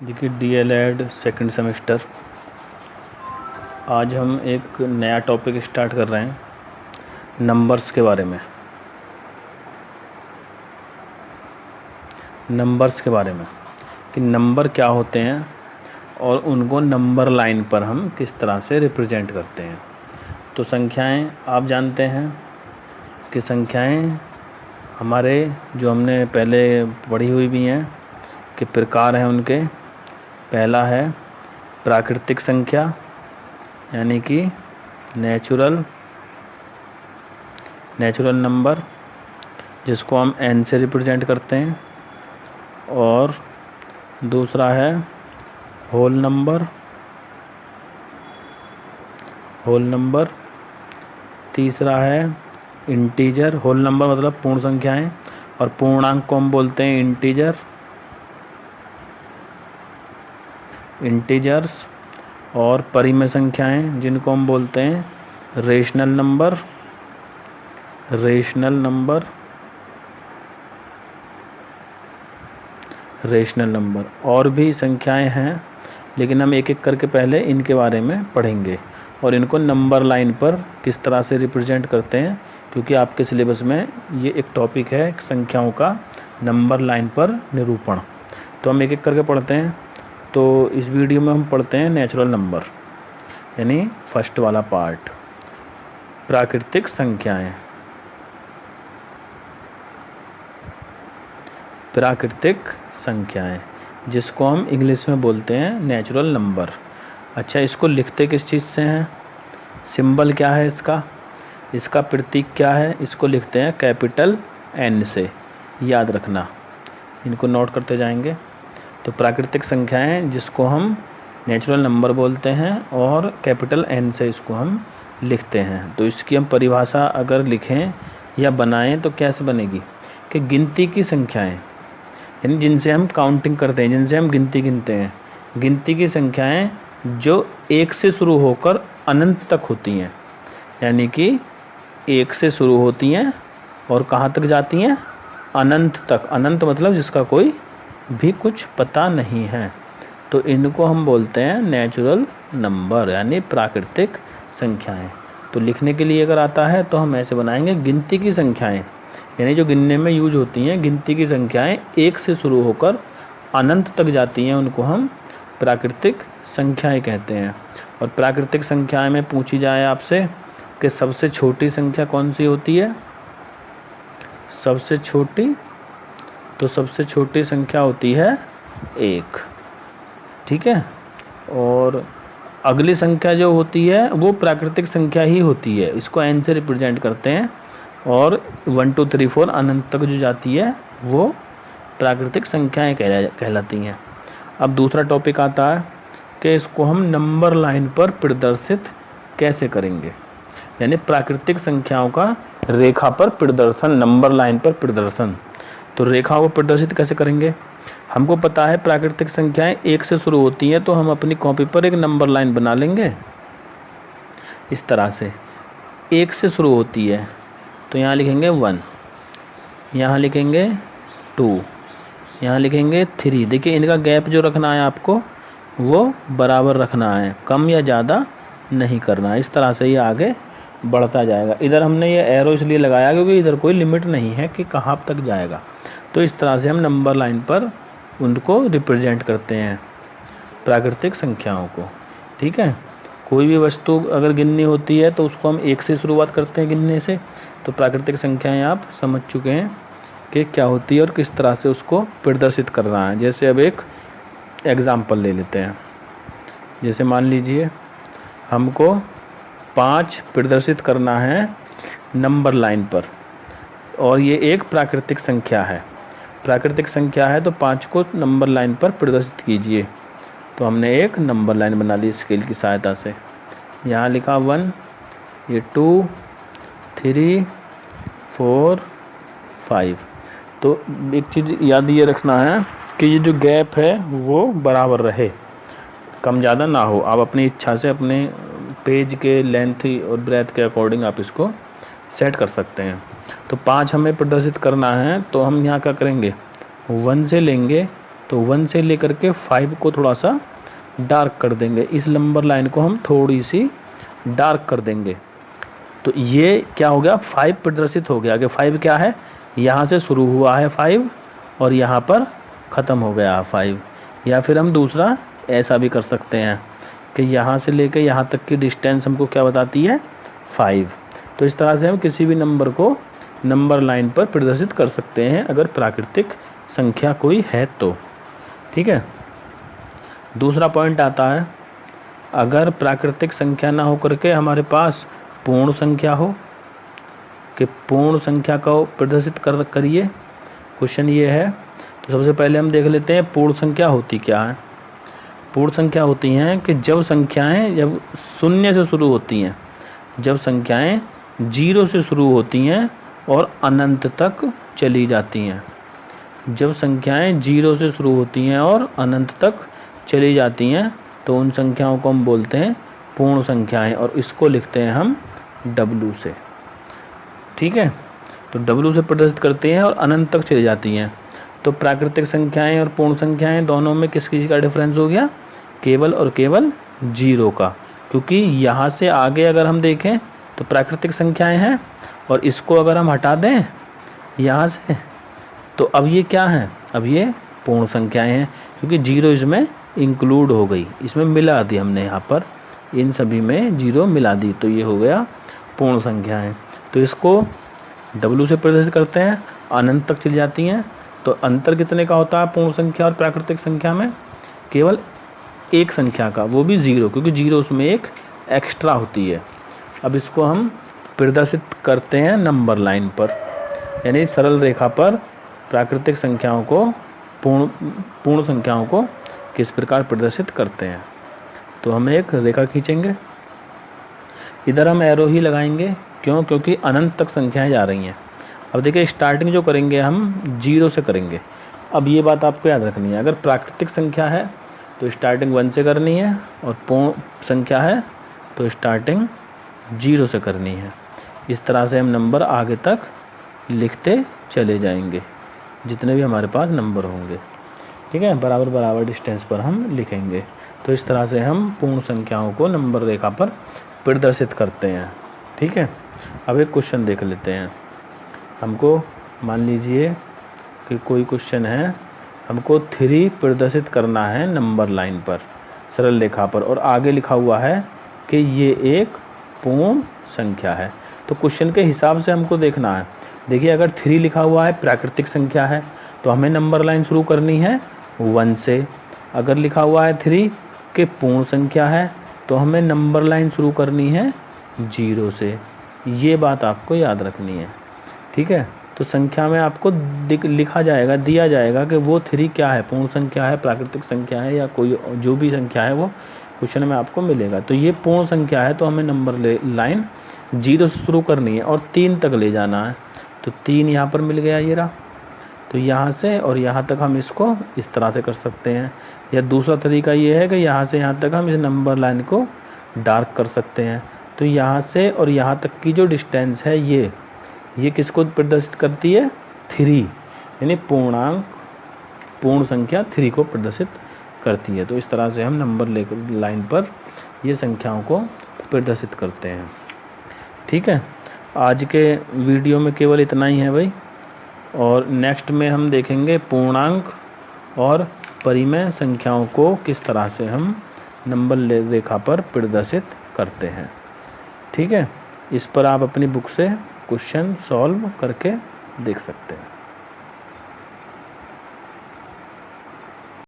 देखिए DElEd second semester. आज हम एक नया टॉपिक स्टार्ट कर रहे हैं नंबर्स के बारे में। नंबर्स के बारे में कि नंबर क्या होते हैं और उनको नंबर लाइन पर हम किस तरह से रिप्रेजेंट करते हैं। तो संख्याएं आप जानते हैं कि संख्याएं हमारे जो हमने पहले पढ़ी हुई भी हैं कि प्रकार हैं उनके। पहला है प्राकृतिक संख्या यानी कि नेचुरल नंबर, जिसको हम n से रिप्रेजेंट करते हैं। और दूसरा है होल नंबर। तीसरा है इंटीजर। होल नंबर मतलब पूर्ण संख्याएं, और पूर्णांक को हम बोलते हैं इंटीजर्स। और परिमेय संख्याएं जिनको हम बोलते हैं रेशनल नंबर। और भी संख्याएं हैं, लेकिन हम एक एक करके पहले इनके बारे में पढ़ेंगे और इनको नंबर लाइन पर किस तरह से रिप्रेजेंट करते हैं, क्योंकि आपके सिलेबस में ये एक टॉपिक है संख्याओं का नंबर लाइन पर निरूपण। तो हम एक एक करके पढ़ते हैं। तो इस वीडियो में हम पढ़ते हैं नेचुरल नंबर, यानी फर्स्ट वाला पार्ट, प्राकृतिक संख्याएं जिसको हम इंग्लिश में बोलते हैं नेचुरल नंबर। अच्छा, इसको लिखते किस चीज़ से हैं? सिंबल क्या है इसका प्रतीक क्या है? इसको लिखते हैं कैपिटल N से। याद रखना, इनको नोट करते जाएंगे। तो प्राकृतिक संख्याएं जिसको हम नेचुरल नंबर बोलते हैं और कैपिटल N से इसको हम लिखते हैं। तो इसकी हम परिभाषा अगर लिखें या बनाएं तो कैसे बनेगी कि गिनती की संख्याएं, यानी जिनसे हम काउंटिंग करते हैं, जिनसे हम गिनती गिनते हैं, गिनती की संख्याएं जो 1 से शुरू होकर अनंत तक होती हैं। यानी कि 1 से शुरू होती हैं और कहाँ तक जाती हैं? अनंत तक। अनंत मतलब जिसका कोई भी कुछ पता नहीं है। तो इनको हम बोलते हैं नेचुरल नंबर, यानी प्राकृतिक संख्याएं। तो लिखने के लिए अगर आता है तो हम ऐसे बनाएंगे, गिनती की संख्याएं, यानी जो गिनने में यूज होती हैं, गिनती की संख्याएं 1 से शुरू होकर अनंत तक जाती हैं, उनको हम प्राकृतिक संख्याएं कहते हैं। और प्राकृतिक संख्याएं में पूछी जाए आपसे कि सबसे छोटी संख्या कौन सी होती है? सबसे छोटी संख्या होती है 1, ठीक है। और अगली संख्या जो होती है वो प्राकृतिक संख्या ही होती है, इसको n से रिप्रेजेंट करते हैं। और 1 2 3 4 अनंत तक जो जाती है वो प्राकृतिक संख्याएं कहलाती हैं। अब दूसरा टॉपिक आता है कि इसको हम नंबर लाइन पर प्रदर्शित कैसे करेंगे, यानी प्राकृतिक संख्याओं का रेखा पर प्रदर्शन, नंबर लाइन पर प्रदर्शन। तो रेखा को प्रदर्शित कैसे करेंगे? हमको पता है प्राकृतिक संख्याएं 1 से शुरू होती हैं, तो हम अपनी कॉपी पर एक नंबर लाइन बना लेंगे इस तरह से। 1 से शुरू होती है तो यहाँ लिखेंगे 1, यहाँ लिखेंगे 2, यहाँ लिखेंगे 3। देखिए इनका गैप जो रखना है आपको वो बराबर रखना है, कम या ज़्यादा नहीं करना है। इस तरह से ये आगे बढ़ता जाएगा। इधर हमने ये एरो इसलिए लगाया क्योंकि इधर कोई लिमिट नहीं है कि कहाँ तक जाएगा। तो इस तरह से हम नंबर लाइन पर उनको रिप्रेजेंट करते हैं, प्राकृतिक संख्याओं को, ठीक है। कोई भी वस्तु अगर गिननी होती है तो उसको हम 1 से शुरुआत करते हैं गिनने से। तो प्राकृतिक संख्याएं आप समझ चुके हैं कि क्या होती है और किस तरह से उसको प्रदर्शित करना है। जैसे अब एक एग्ज़ाम्पल ले लेते हैं। जैसे मान लीजिए हमको 5 प्रदर्शित करना है नंबर लाइन पर, और ये एक प्राकृतिक संख्या है। तो 5 को नंबर लाइन पर प्रदर्शित कीजिए। तो हमने एक नंबर लाइन बना ली स्केल की सहायता से। यहाँ लिखा 1, ये 2 3 4 5। तो एक चीज़ याद ये रखना है कि ये जो गैप है वो बराबर रहे, कम ज़्यादा ना हो। आप अपनी इच्छा से अपने पेज के लेंथ और ब्रेथ के अकॉर्डिंग आप इसको सेट कर सकते हैं। तो 5 हमें प्रदर्शित करना है, तो हम यहाँ क्या करेंगे, 1 से लेंगे तो तो 1 से लेकर के 5 को थोड़ा सा डार्क कर देंगे, इस नंबर लाइन को हम थोड़ी सी डार्क कर देंगे। तो ये क्या हो गया, 5 प्रदर्शित हो गया कि 5 क्या है, यहाँ से शुरू हुआ है 5 और यहाँ पर ख़त्म हो गया 5। या फिर हम दूसरा ऐसा भी कर सकते हैं कि यहाँ से लेकर यहाँ तक की डिस्टेंस हमको क्या बताती है, 5। तो इस तरह से हम किसी भी नंबर को नंबर लाइन पर प्रदर्शित कर सकते हैं अगर प्राकृतिक संख्या कोई है तो। ठीक है। दूसरा पॉइंट आता है, अगर प्राकृतिक संख्या ना हो करके हमारे पास पूर्ण संख्या हो, कि पूर्ण संख्या को प्रदर्शित करिए। क्वेश्चन ये है। तो सबसे पहले हम देख लेते हैं पूर्ण संख्या होती क्या है। पूर्ण संख्या होती हैं कि जब संख्याएं जब शून्य से शुरू होती हैं, जब संख्याएं 0 से शुरू होती हैं और अनंत तक चली जाती हैं। जब संख्याएं 0 से शुरू होती हैं और अनंत तक चली जाती हैं तो उन संख्याओं को हम बोलते हैं पूर्ण संख्याएं, और इसको लिखते हैं हम W से। ठीक है। तो W से प्रदर्शित करते हैं और अनंत तक चली जाती हैं। तो प्राकृतिक संख्याएं और पूर्ण संख्याएं दोनों में किस चीज़ का डिफरेंस हो गया, केवल और केवल 0 का। क्योंकि यहाँ से आगे अगर हम देखें तो प्राकृतिक संख्याएं हैं और इसको अगर हम हटा दें यहाँ से तो अब ये क्या है, अब ये पूर्ण संख्याएं हैं, क्योंकि 0 इसमें इंक्लूड हो गई, इसमें मिला दी हमने, यहाँ पर इन सभी में 0 मिला दी, तो ये हो गया पूर्ण संख्याएं। तो इसको W से प्रदर्शित करते हैं, अनंत तक चली जाती हैं। तो अंतर कितने का होता है पूर्ण संख्या और प्राकृतिक संख्या में, केवल एक संख्या का, वो भी 0, क्योंकि 0 उसमें एक एक्स्ट्रा होती है। अब इसको हम प्रदर्शित करते हैं नंबर लाइन पर, यानी सरल रेखा पर प्राकृतिक संख्याओं को पूर्ण संख्याओं को किस प्रकार प्रदर्शित करते हैं। तो हम एक रेखा खींचेंगे, इधर हम एरो ही लगाएंगे, क्यों, क्योंकि अनंत तक संख्याएं जा रही हैं। अब देखिए स्टार्टिंग जो करेंगे हम 0 से करेंगे। अब ये बात आपको याद रखनी है, अगर प्राकृतिक संख्या है तो स्टार्टिंग 1 से करनी है, और पूर्ण संख्या है तो स्टार्टिंग 0 से करनी है। इस तरह से हम नंबर आगे तक लिखते चले जाएंगे, जितने भी हमारे पास नंबर होंगे। ठीक है, बराबर बराबर डिस्टेंस पर हम लिखेंगे। तो इस तरह से हम पूर्ण संख्याओं को नंबर रेखा पर प्रदर्शित करते हैं। ठीक है। अब एक क्वेश्चन देख लेते हैं। हमको मान लीजिए कि कोई क्वेश्चन है, हमको 3 प्रदर्शित करना है नंबर लाइन पर, सरल रेखा पर, और आगे लिखा हुआ है कि ये एक पूर्ण संख्या है। तो क्वेश्चन के हिसाब से हमको देखना है। देखिए अगर 3 लिखा हुआ है प्राकृतिक संख्या है तो हमें नंबर लाइन शुरू करनी है 1 से। अगर लिखा हुआ है 3 कि पूर्ण संख्या है तो हमें नंबर लाइन शुरू करनी है 0 से। ये बात आपको याद रखनी है। ठीक है। तो संख्या में आपको लिखा जाएगा, दिया जाएगा कि वो 3 क्या है, पूर्ण संख्या है, प्राकृतिक संख्या है, या कोई जो भी संख्या है वो क्वेश्चन में आपको मिलेगा। तो ये पूर्ण संख्या है तो हमें नंबर लाइन 0 से शुरू करनी है और 3 तक ले जाना है। तो 3 यहाँ पर मिल गया, ये रहा। तो यहाँ से और यहाँ तक हम इसको इस तरह से कर सकते हैं। या दूसरा तरीका ये है कि यहाँ से यहाँ तक हम इस नंबर लाइन को डार्क कर सकते हैं। तो यहाँ से और यहाँ तक की जो डिस्टेंस है ये किसको प्रदर्शित करती है, 3, यानी पूर्ण संख्या 3 को प्रदर्शित करती है। तो इस तरह से हम नंबर लाइन पर ये संख्याओं को प्रदर्शित करते हैं। ठीक है। आज के वीडियो में केवल इतना ही है भाई, और नेक्स्ट में हम देखेंगे पूर्णांक और परिमेय संख्याओं को किस तरह से हम नंबर रेखा पर प्रदर्शित करते हैं। ठीक है। इस पर आप अपनी बुक से क्वेश्चन सॉल्व करके देख सकते हैं।